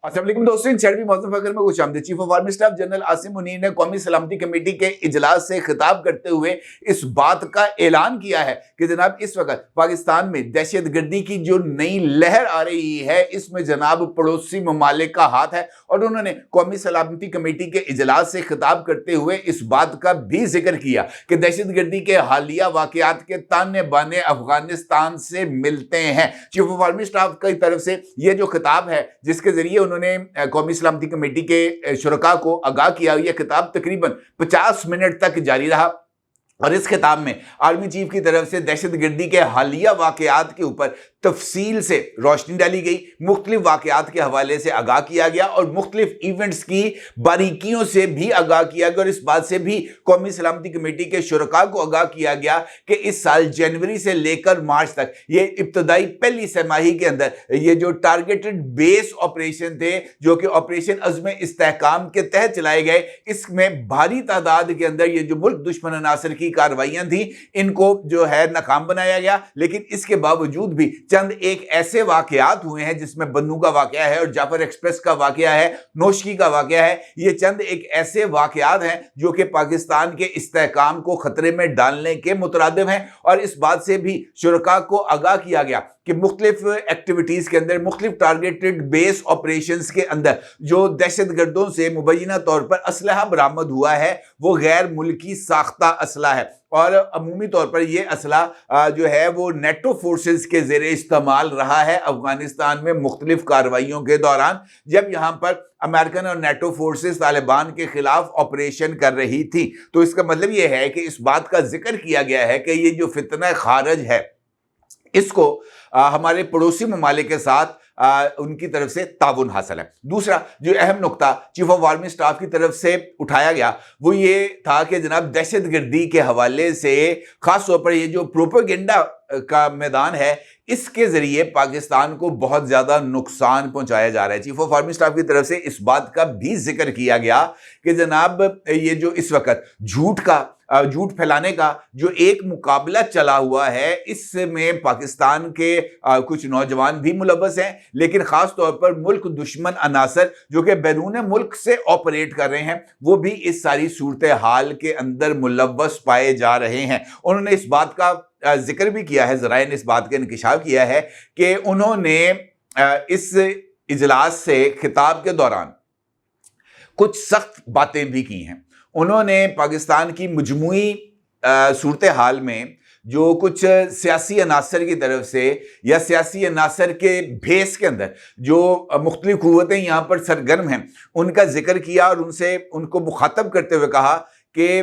अस्सलाम वालेकुम दोस्तों, इन छठवीं मौसम फकर में खुशामदीद। Chief of army staff general Asim Munir ने कौमी सलामती कमेटी के इजलास से खिताब करते हुए इस बात का ऐलान किया है कि जनाब इस वक्त पाकिस्तान में दहशत गर्दी की जो नई लहर आ रही है, इसमें जनाब पड़ोसी ममालिक का हाथ है। और उन्होंने कौमी सलामती कमेटी के इजलास से खिताब करते हुए इस बात का भी जिक्र किया कि दहशत गर्दी के हालिया वाकयात के ताने बाने अफगानिस्तान से मिलते हैं। चीफ ऑफ आर्मी स्टाफ की तरफ से ये जो खिताब है, जिसके जरिए उन्होंने कौमी सलामती कमेटी के शुरका को आगाह किया, यह खिताब तकरीबन 50 मिनट तक जारी रहा। और इस खिताब में आर्मी चीफ की तरफ से दहशत गर्दी के हालिया वाकयात के ऊपर तफसील से रोशनी डाली गई, मुख्तलिफ वाकयात के हवाले से आगाह किया गया और मुख्तलिफ इवेंट्स की बारीकियों से भी आगाह किया गया। और इस बात से भी कौमी सलामती कमेटी के शुरका को आगाह किया गया कि इस साल जनवरी से लेकर मार्च तक ये इब्तदाई पहली सहमाही के अंदर ये जो टारगेटेड बेस ऑपरेशन थे, जो कि ऑपरेशन अज़्म इस्तेहकाम के तहत चलाए गए, इसमें भारी तादाद के अंदर ये जो मुल्क दुश्मन अनासर की कार्रवाइयां थी, इनको जो है नाकाम बनाया गया। लेकिन इसके बावजूद भी चंद एक ऐसे वाकयात हुए हैं, जिसमें बन्नू का वाकया है और जाफर एक्सप्रेस का वाकया है, नौशकी का वाकया है। ये चंद एक ऐसे वाकयात हैं जो कि पाकिस्तान के इस्तेहकाम को खतरे में डालने के मुतरादिफ हैं। और इस बात से भी शुरका को आगाह किया गया कि मुख्तलिफ एक्टिविटीज के अंदर, मुख्तलिफ टारगेटेड बेस ऑपरेशंस के अंदर जो दहशत गर्दों से मुबैना तौर पर असलहा बरामद हुआ है, वो गैर मुल्की साख्ता असला है। और अमूमी तौर पर यह असला जो है वो नेटो फोर्सेस के ज़ेरे इस्तेमाल रहा है अफगानिस्तान में मुख्तलिफ कार्रवाइयों के दौरान, जब यहाँ पर अमेरिकन और नेटो फोर्सेस तालिबान के खिलाफ ऑपरेशन कर रही थी। तो इसका मतलब यह है कि इस बात का जिक्र किया गया है कि ये जो फितना खारज है, इसको हमारे पड़ोसी ममालिक के साथ उनकी तरफ से ताउन हासिल है। दूसरा जो अहम नुक्ता चीफ ऑफ आर्मी स्टाफ की तरफ से उठाया गया, वो ये था कि जनाब दहशत गर्दी के हवाले से खास तौर पर ये जो प्रोपेगेंडा का मैदान है, इसके जरिए पाकिस्तान को बहुत ज्यादा नुकसान पहुंचाया जा रहा है। चीफ ऑफ आर्मी स्टाफ की तरफ से इस बात का भी जिक्र किया गया कि जनाब ये जो इस वक्त झूठ फैलाने का जो एक मुकाबला चला हुआ है, इसमें पाकिस्तान के कुछ नौजवान भी मुलव्वस हैं, लेकिन खास तौर पर मुल्क दुश्मन अनासर जो कि बैरून मुल्क से ऑपरेट कर रहे हैं, वो भी इस सारी सूरत हाल के अंदर मुलव्वस पाए जा रहे हैं। उन्होंने इस बात का जिक्र भी किया है, ज़राए ने इस बात का इंकिशाफ किया है कि उन्होंने इस इजलास से खिताब के दौरान कुछ सख्त बातें भी की हैं। उन्होंने पाकिस्तान की मजमूई सूरत हाल में जो कुछ सियासी अनासर की तरफ से या सियासी अनासर के भेस के अंदर जो मुख्तलिफ क़ुव्वतें यहाँ पर सरगर्म हैं, उनका जिक्र किया और उनको मुखातब करते हुए कहा कि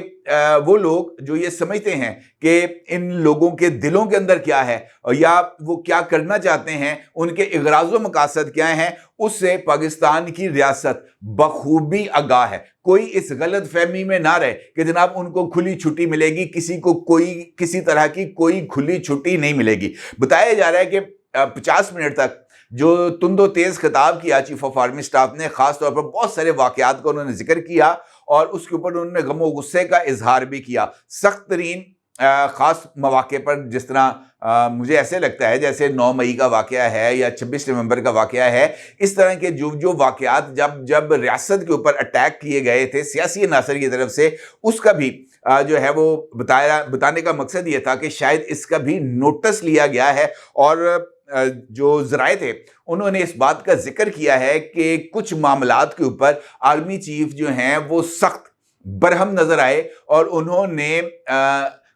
वो लोग जो ये समझते हैं कि इन लोगों के दिलों के अंदर क्या है या वो क्या करना चाहते हैं, उनके इग़राज़ व मकासद क्या हैं, उससे पाकिस्तान की रियासत बखूबी आगाह है। कोई इस गलत फहमी में ना रहे कि जनाब उनको खुली छुट्टी मिलेगी, किसी को किसी तरह की कोई खुली छुट्टी नहीं मिलेगी। बताया जा रहा है कि 50 मिनट तक जो तुंदो तेज खिताब किया चीफ ऑफ आर्मी स्टाफ ने, खास तौर पर बहुत सारे वाकयात का उन्होंने जिक्र किया और उसके ऊपर उन्होंने गमो गुस्से का इजहार भी किया। सख्त तरीन ख़ास मौके पर, जिस तरह मुझे ऐसे लगता है जैसे 9 मई का वाक़या है या 26 नवंबर का वाक़या है, इस तरह के जो वाक़यात जब रियासत के ऊपर अटैक किए गए थे सियासी अनासर की तरफ से, उसका भी जो है वो बताने का मकसद ये था कि शायद इसका भी नोटिस लिया गया है। और जो ज़राए थे उन्होंने इस बात का जिक्र किया है कि कुछ मामलात के ऊपर आर्मी चीफ जो हैं वो सख्त बरहम नज़र आए और उन्होंने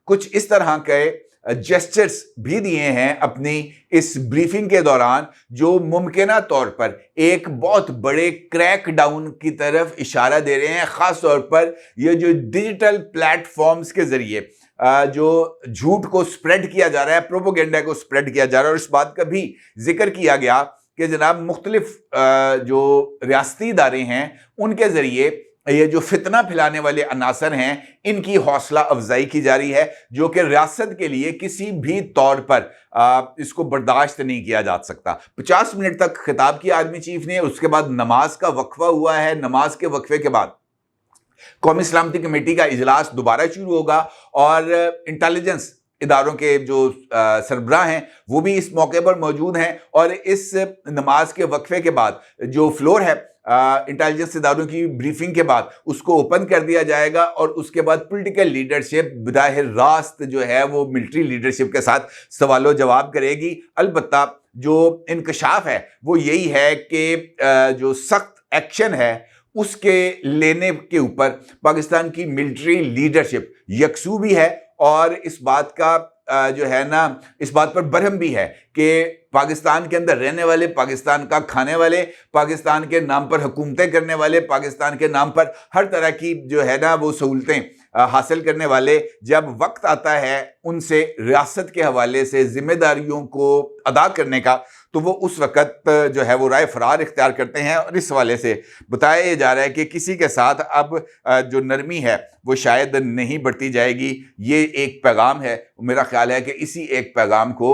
कुछ इस तरह के जेस्चर्स भी दिए हैं अपनी इस ब्रीफिंग के दौरान, जो मुमकिना तौर पर एक बहुत बड़े क्रैक डाउन की तरफ इशारा दे रहे हैं। ख़ास तौर पर ये जो डिजिटल प्लेटफॉर्म्स के ज़रिए जो झूठ को स्प्रेड किया जा रहा है, प्रोपेगेंडा को स्प्रेड किया जा रहा है। और इस बात का भी जिक्र किया गया कि जनाब मुख्तलिफ जो रियासती इदारे हैं, उनके ज़रिए ये जो फितना फैलाने वाले अनासर हैं, इनकी हौसला अफजाई की जा रही है, जो कि रियासत के लिए किसी भी तौर पर इसको बर्दाश्त नहीं किया जा सकता। 50 मिनट तक खिताब किया आर्मी चीफ ने, उसके बाद नमाज का वक्फा हुआ है। नमाज के वक्फे के बाद कौमी सलामती कमेटी का इजलास दोबारा शुरू होगा और इंटेलिजेंस اداروں کے جو سربراہ ہیں وہ بھی اس موقع پر موجود ہیں، اور اس نماز کے وقفے کے بعد جو فلور ہے انٹیلیجنس اداروں کی بریفنگ کے بعد اس کو اوپن کر دیا جائے گا، اور اس کے بعد پولیٹیکل لیڈرشپ براہ راست جو ہے وہ ملٹری لیڈرشپ کے ساتھ سوال و جواب کرے گی۔ البتہ جو انکشاف ہے وہ یہی ہے کہ جو سخت ایکشن ہے اس کے لینے کے اوپر پاکستان کی ملٹری لیڈرشپ یکسو بھی ہے، اور اس بات کا جو ہے نا اس بات پر برہم بھی ہے کہ پاکستان کے اندر رہنے والے، پاکستان کا کھانے والے، پاکستان کے نام پر حکومتیں کرنے والے، پاکستان کے نام پر ہر طرح کی جو ہے نا وہ سہولتیں حاصل کرنے والے، جب وقت آتا ہے ان سے ریاست کے حوالے سے ذمہ داریوں کو ادا کرنے کا، تو وہ اس وقت جو ہے وہ رائے فرار اختیار کرتے ہیں۔ اور اس حوالے سے بتایا جا رہا ہے کہ کسی کے ساتھ اب جو نرمی ہے وہ شاید نہیں برتی جائے گی۔ یہ ایک پیغام ہے، میرا خیال ہے کہ اسی ایک پیغام کو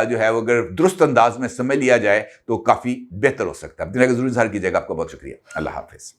جو ہے وہ اگر درست انداز میں سمجھ لیا جائے تو کافی بہتر ہو سکتا ہے۔ اپنی رائے ضرور اظہار کیجیے گا۔ آپ کا بہت شکریہ۔ اللہ حافظ۔